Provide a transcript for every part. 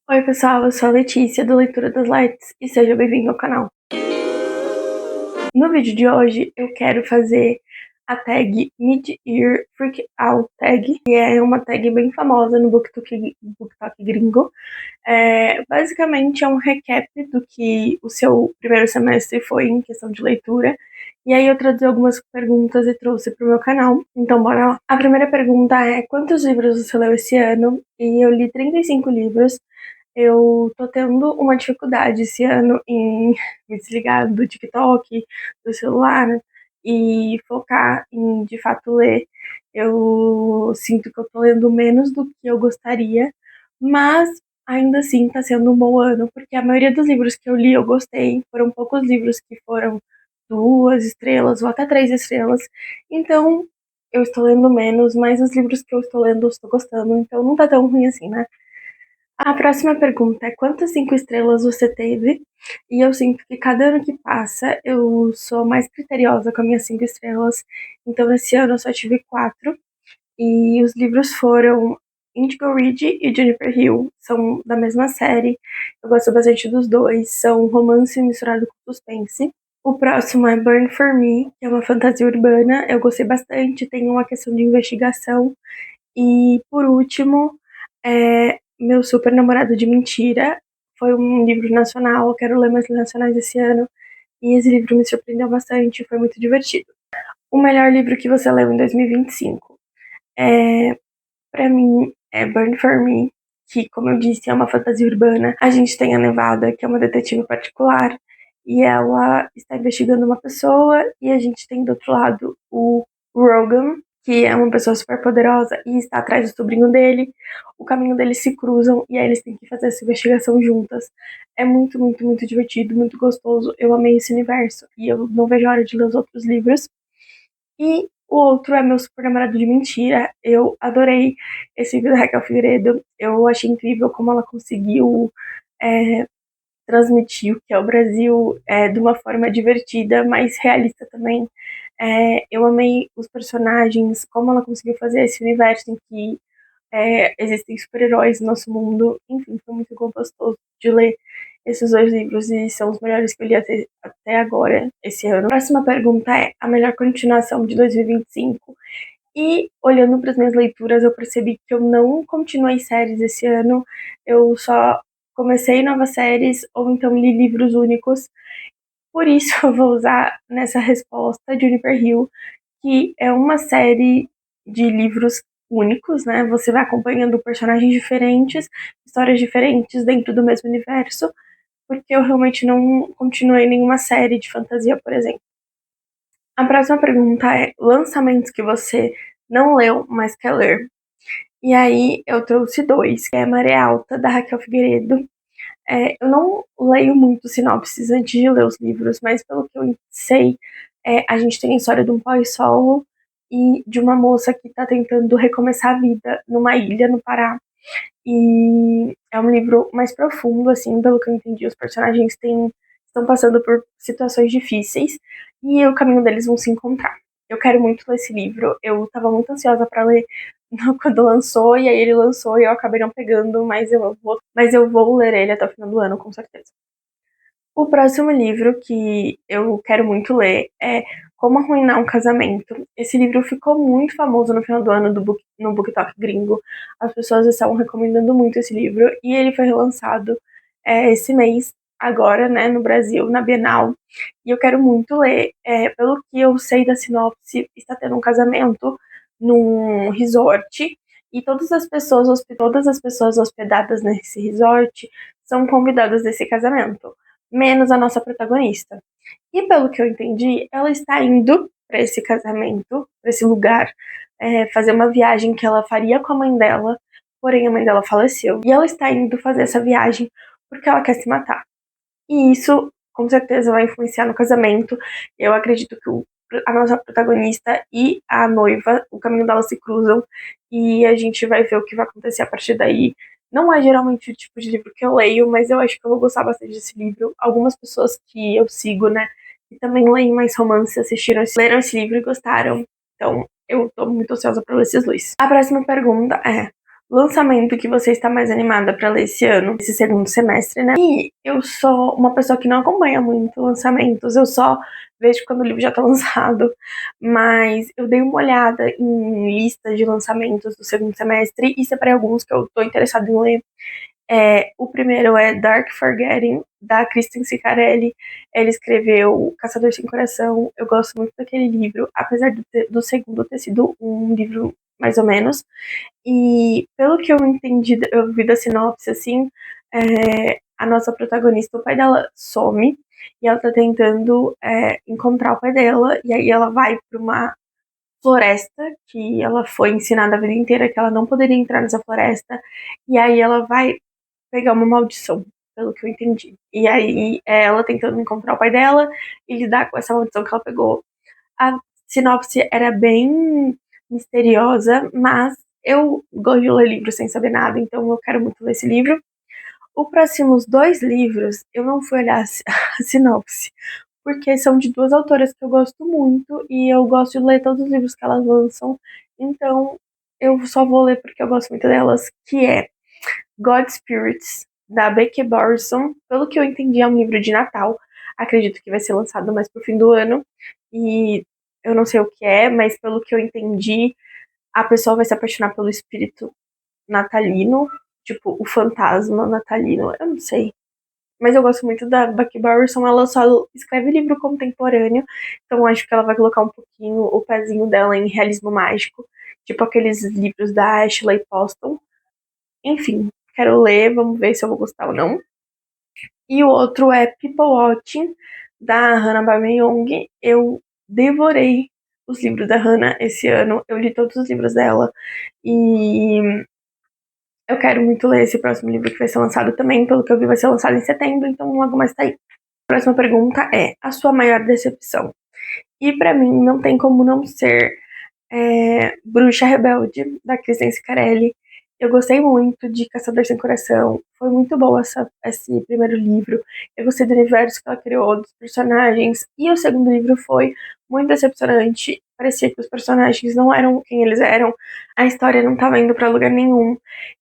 Oi pessoal, eu sou a Letícia do Leitura das Lights e seja bem-vindo ao canal. No vídeo de hoje eu quero fazer a tag Mid-Year Freak Out Tag, que é uma tag bem famosa no BookTok gringo. Basicamente é um recap do que o seu primeiro semestre foi em questão de leitura. E aí eu traduzi algumas perguntas e trouxe para o meu canal, então bora lá. A primeira pergunta é: quantos livros você leu esse ano? E eu li 35 livros. Eu tô tendo uma dificuldade esse ano em me desligar do TikTok, do celular, e focar em, de fato, ler. Eu sinto que eu tô lendo menos do que eu gostaria, mas ainda assim tá sendo um bom ano, porque a maioria dos livros que eu li eu gostei. Foram poucos livros que foram 2 estrelas ou até 3 estrelas. Então, eu estou lendo menos, mas os livros que eu estou lendo eu estou gostando, então não tá tão ruim assim, né? A próxima pergunta é: quantas 5 estrelas você teve? E eu sinto que cada ano que passa eu sou mais criteriosa com as minhas 5 estrelas. Então esse ano eu só tive 4. E os livros foram Indigo Ridge e Juniper Hill. São da mesma série. Eu gosto bastante dos dois. São romance misturado com suspense. O próximo é Burn for Me, que é uma fantasia urbana. Eu gostei bastante. Tem uma questão de investigação. E por último, Meu Super Namorado de Mentira. Foi um livro nacional, eu quero ler mais nacionais esse ano. E esse livro me surpreendeu bastante, foi muito divertido. O melhor livro que você leu em 2025? É, Pra mim, é Burn For Me, que, como eu disse, é uma fantasia urbana. A gente tem a Nevada, que é uma detetive particular, e ela está investigando uma pessoa, e a gente tem do outro lado o Rogan, que é uma pessoa super poderosa e está atrás do sobrinho dele. O caminho deles se cruzam e aí eles têm que fazer essa investigação juntas. É muito, muito, muito divertido, muito gostoso. Eu amei esse universo e eu não vejo a hora de ler os outros livros. E o outro é Meu Super Namorado de Mentira. Eu adorei esse livro da Raquel Figueiredo. Eu achei incrível como ela conseguiu é, transmitir o que é o Brasil de uma forma divertida, mas realista também. Eu amei os personagens, como ela conseguiu fazer esse universo em que existem super-heróis no nosso mundo. Enfim, foi muito gostoso de ler esses 2 livros e são os melhores que eu li até agora, esse ano. A próxima pergunta é: a melhor continuação de 2025? E olhando para as minhas leituras, eu percebi que eu não continuei séries esse ano, eu só comecei novas séries ou então li livros únicos. Por isso, eu vou usar nessa resposta Juniper Hill, que é uma série de livros únicos, né? Você vai acompanhando personagens diferentes, histórias diferentes dentro do mesmo universo, porque eu realmente não continuei nenhuma série de fantasia, por exemplo. A próxima pergunta é: lançamentos que você não leu, mas quer ler? E aí eu trouxe 2, que é Maré Alta, da Raquel Figueiredo. Eu não leio muito sinopses antes de ler os livros, mas pelo que eu sei, a gente tem a história de um pós-solo e de uma moça que está tentando recomeçar a vida numa ilha no Pará. E é um livro mais profundo, assim, pelo que eu entendi. Os personagens estão passando por situações difíceis e o caminho deles vão se encontrar. Eu quero muito ler esse livro. Eu estava muito ansiosa para ler quando lançou, e aí ele lançou e eu acabei não pegando, mas eu vou ler ele até o final do ano, com certeza. O próximo livro que eu quero muito ler é Como Arruinar um Casamento. Esse livro ficou muito famoso no final do ano no BookTok gringo. As pessoas estavam recomendando muito esse livro e ele foi relançado esse mês, agora, né, no Brasil, na Bienal. E eu quero muito ler. Pelo que eu sei da sinopse, está tendo um casamento num resort e todas as pessoas hospedadas nesse resort são convidadas desse casamento, menos a nossa protagonista. E pelo que eu entendi, ela está indo para esse casamento, para esse lugar, fazer uma viagem que ela faria com a mãe dela, porém a mãe dela faleceu. E ela está indo fazer essa viagem porque ela quer se matar. E isso, com certeza, vai influenciar no casamento. Eu acredito que a nossa protagonista e a noiva, o caminho delas se cruzam e a gente vai ver o que vai acontecer a partir daí. Não é geralmente o tipo de livro que eu leio, mas eu acho que eu vou gostar bastante desse livro. Algumas pessoas que eu sigo, né, que também leem mais romance, leram esse livro e gostaram. Então, eu tô muito ansiosa pra ler esses 2. A próxima pergunta é: lançamento que você está mais animada pra ler esse ano, esse segundo semestre, né? E eu sou uma pessoa que não acompanha muito lançamentos, eu só vejo quando o livro já tá lançado. Mas eu dei uma olhada em lista de lançamentos do segundo semestre e separei alguns que eu tô interessada em ler. O primeiro é Dark Forgetting, da Kristen Ciccarelli. Ela escreveu Caçador Sem Coração. Eu gosto muito daquele livro, apesar do segundo ter sido um livro mais ou menos. E pelo que eu entendi, eu vi da sinopse, assim, a nossa protagonista, o pai dela some e ela tá tentando encontrar o pai dela, e aí ela vai pra uma floresta que ela foi ensinada a vida inteira que ela não poderia entrar nessa floresta, e aí ela vai pegar uma maldição, pelo que eu entendi. E aí ela tentando encontrar o pai dela e lidar com essa maldição que ela pegou. A sinopse era bem misteriosa, mas eu gosto de ler livros sem saber nada, então eu quero muito ler esse livro. Os próximos dois livros, eu não fui olhar a sinopse, porque são de duas autoras que eu gosto muito e eu gosto de ler todos os livros que elas lançam, então eu só vou ler porque eu gosto muito delas, que é God Spirits, da Becky Borson. Pelo que eu entendi, é um livro de Natal. Acredito que vai ser lançado mais pro fim do ano. E eu não sei o que é, mas pelo que eu entendi, a pessoa vai se apaixonar pelo espírito natalino, tipo, o fantasma natalino. Eu não sei. Mas eu gosto muito da Becky Borson, ela só escreve livro contemporâneo, então acho que ela vai colocar um pouquinho o pezinho dela em realismo mágico, tipo aqueles livros da Ashley Poston. Enfim, quero ler, vamos ver se eu vou gostar ou não. E o outro é People Watching, da Hannah Bameyoung. Eu devorei os livros da Hannah esse ano, eu li todos os livros dela. E eu quero muito ler esse próximo livro que vai ser lançado também, pelo que eu vi vai ser lançado em setembro, então logo mais tá aí. A próxima pergunta é, a sua maior decepção? E pra mim não tem como não ser Bruxa Rebelde, da Kristen Ciccarelli. Eu gostei muito de Caçador Sem Coração. Foi muito bom esse primeiro livro. Eu gostei do universo que ela criou, dos personagens. E o segundo livro foi muito decepcionante. Parecia que os personagens não eram quem eles eram. A história não estava indo para lugar nenhum.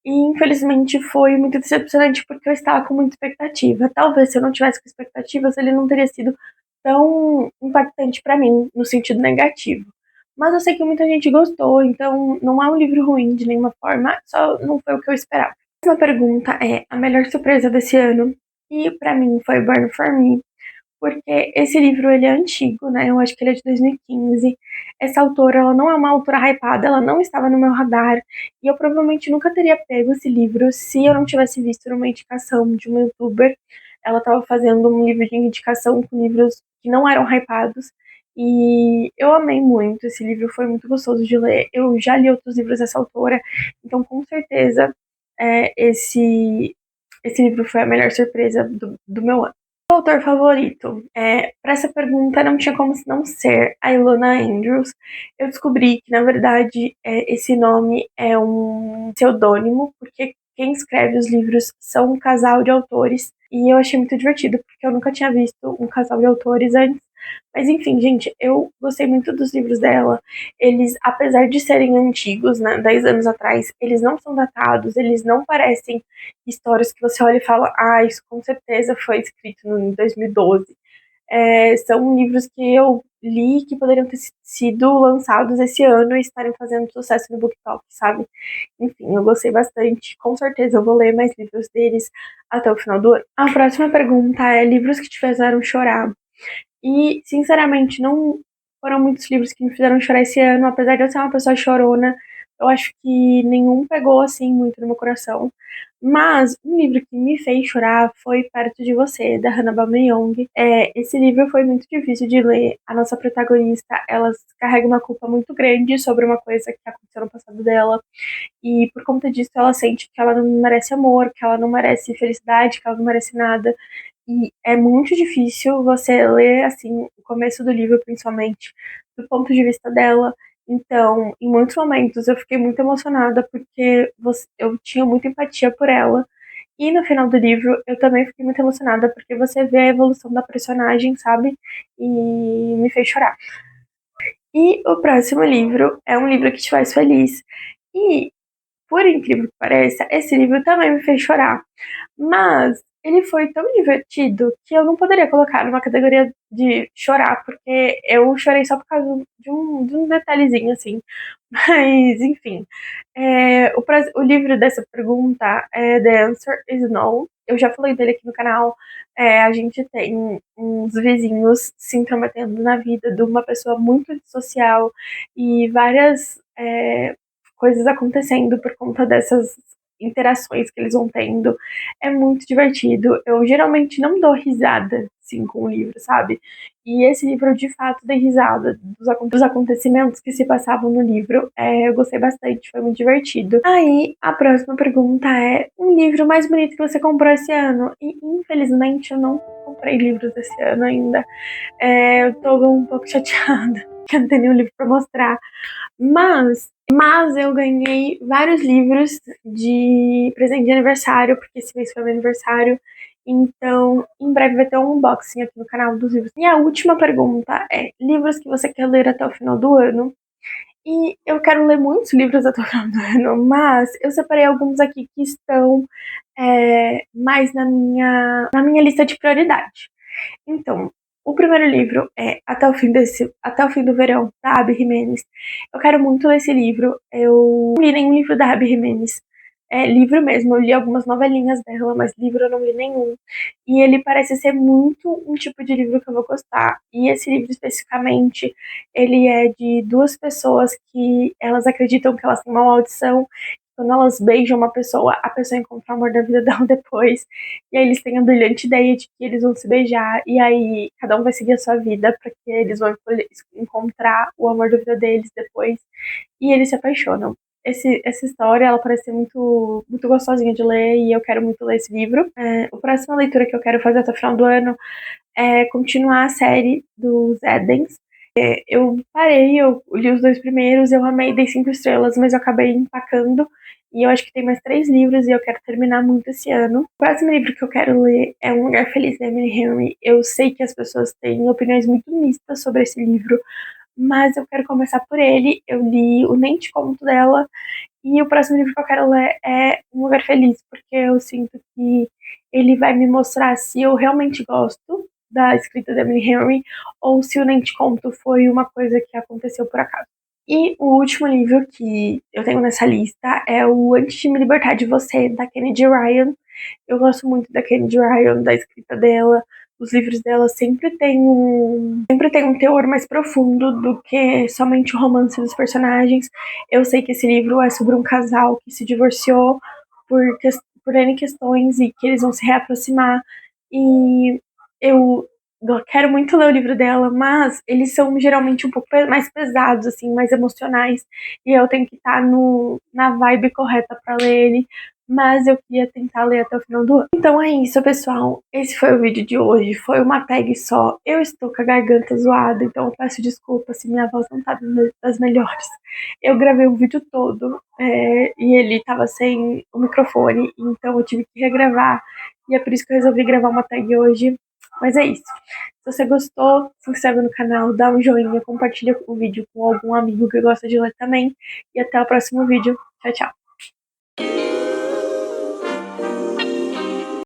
E infelizmente foi muito decepcionante porque eu estava com muita expectativa. Talvez se eu não tivesse com expectativas, ele não teria sido tão impactante para mim, no sentido negativo. Mas eu sei que muita gente gostou, então não é um livro ruim de nenhuma forma, só não foi o que eu esperava. A próxima pergunta é a melhor surpresa desse ano, e pra mim foi Burn For Me, porque esse livro ele é antigo, né? Eu acho que ele é de 2015. Essa autora, ela não é uma autora hypada, ela não estava no meu radar, e eu provavelmente nunca teria pego esse livro se eu não tivesse visto numa indicação de uma youtuber. Ela estava fazendo um livro de indicação com livros que não eram hypados, e eu amei muito. Esse livro foi muito gostoso de ler. Eu já li outros livros dessa autora, então com certeza esse livro foi a melhor surpresa do meu ano. Autor favorito? Para essa pergunta não tinha como não ser a Ilona Andrews. Eu descobri que, na verdade, esse nome é um pseudônimo, porque quem escreve os livros são um casal de autores. E eu achei muito divertido, porque eu nunca tinha visto um casal de autores antes. Mas enfim, gente, eu gostei muito dos livros dela. Eles, apesar de serem antigos, né, 10 anos atrás, eles não são datados, eles não parecem histórias que você olha e fala, ah, isso com certeza foi escrito em 2012. São livros que eu li que poderiam ter sido lançados esse ano e estarem fazendo sucesso no BookTok, sabe? Enfim, eu gostei bastante. Com certeza eu vou ler mais livros deles até o final do ano. A próxima pergunta é livros que te fizeram chorar. E, sinceramente, não foram muitos livros que me fizeram chorar esse ano, apesar de eu ser uma pessoa chorona, eu acho que nenhum pegou assim muito no meu coração. Mas um livro que me fez chorar foi Perto de Você, da Hannah Bameyoung. Esse livro foi muito difícil de ler. A nossa protagonista, ela carrega uma culpa muito grande sobre uma coisa que aconteceu no passado dela. E por conta disso, ela sente que ela não merece amor, que ela não merece felicidade, que ela não merece nada. E é muito difícil você ler, assim, o começo do livro, principalmente, do ponto de vista dela. Então, em muitos momentos eu fiquei muito emocionada porque eu tinha muita empatia por ela. E no final do livro eu também fiquei muito emocionada porque você vê a evolução da personagem, sabe? E me fez chorar. E o próximo livro é um livro que te faz feliz. E por incrível que pareça, esse livro também me fez chorar. Mas ele foi tão divertido que eu não poderia colocar numa categoria de chorar, porque eu chorei só por causa de um detalhezinho, assim. Mas, enfim. O livro dessa pergunta é The Answer is No. Eu já falei dele aqui no canal. A gente tem uns vizinhos se intrometendo na vida de uma pessoa muito social e várias coisas acontecendo por conta dessas interações que eles vão tendo. É muito divertido. Eu geralmente não dou risada, assim, com o livro, sabe? E esse livro, eu, de fato, dei risada dos acontecimentos que se passavam no livro. Eu gostei bastante, foi muito divertido. Aí, a próxima pergunta é: um livro mais bonito que você comprou esse ano? E, infelizmente, eu não comprei livros esse ano ainda. Eu tô um pouco chateada, que eu não tenho nenhum livro pra mostrar. Mas eu ganhei vários livros de presente de aniversário, porque esse mês foi meu aniversário. Então, em breve vai ter um unboxing aqui no canal dos livros. E a última pergunta é: livros que você quer ler até o final do ano? E eu quero ler muitos livros até o final do ano, mas eu separei alguns aqui que estão mais na minha lista de prioridade. Então, o primeiro livro é Até o Fim do Verão, da Abby Jimenez. Eu quero muito ler esse livro. Eu não li nenhum livro da Abby Jimenez. Livro mesmo, eu li algumas novelinhas dela, mas livro eu não li nenhum. E ele parece ser muito um tipo de livro que eu vou gostar. E esse livro especificamente, ele é de duas pessoas que elas acreditam que elas têm uma maldição. Quando elas beijam uma pessoa, a pessoa encontra o amor da vida dela depois. E aí eles têm a brilhante ideia de que eles vão se beijar. E aí cada um vai seguir a sua vida para que eles vão encontrar o amor da vida deles depois. E eles se apaixonam. Essa história, ela parece ser muito, muito gostosinha de ler e eu quero muito ler esse livro. A próxima leitura que eu quero fazer até o final do ano é continuar a série dos Edens. Eu parei, eu li os dois primeiros, eu amei, dei 5 estrelas, mas eu acabei empacando. E eu acho que tem mais 3 livros e eu quero terminar muito esse ano. O próximo livro que eu quero ler é Um Lugar Feliz, da Emily Henry. Eu sei que as pessoas têm opiniões muito mistas sobre esse livro, mas eu quero começar por ele. Eu li o Nem Te Conto dela, e o próximo livro que eu quero ler é Um Lugar Feliz, porque eu sinto que ele vai me mostrar se eu realmente gosto da escrita da Emily Henry ou se o Nem Te Conto foi uma coisa que aconteceu por acaso. E o último livro que eu tenho nessa lista é o Antes de Me Libertar de Você, da Kennedy Ryan. Eu gosto muito da Kennedy Ryan, da escrita dela. Os livros dela sempre tem um teor mais profundo do que somente o romance dos personagens. Eu sei que esse livro é sobre um casal que se divorciou por N questões e que eles vão se reaproximar. E eu quero muito ler o livro dela, mas eles são geralmente um pouco mais pesados, assim, mais emocionais. E eu tenho que estar na vibe correta para ler ele. Mas eu queria tentar ler até o final do ano. Então é isso, pessoal. Esse foi o vídeo de hoje. Foi uma tag só. Eu estou com a garganta zoada, então eu peço desculpa se minha voz não tá das melhores. Eu gravei o vídeo todo e ele tava sem o microfone, então eu tive que regravar. E é por isso que eu resolvi gravar uma tag hoje. Mas é isso. Se você gostou, se inscreve no canal, dá um joinha, compartilha o vídeo com algum amigo que gosta de ler também. E até o próximo vídeo. Tchau, tchau.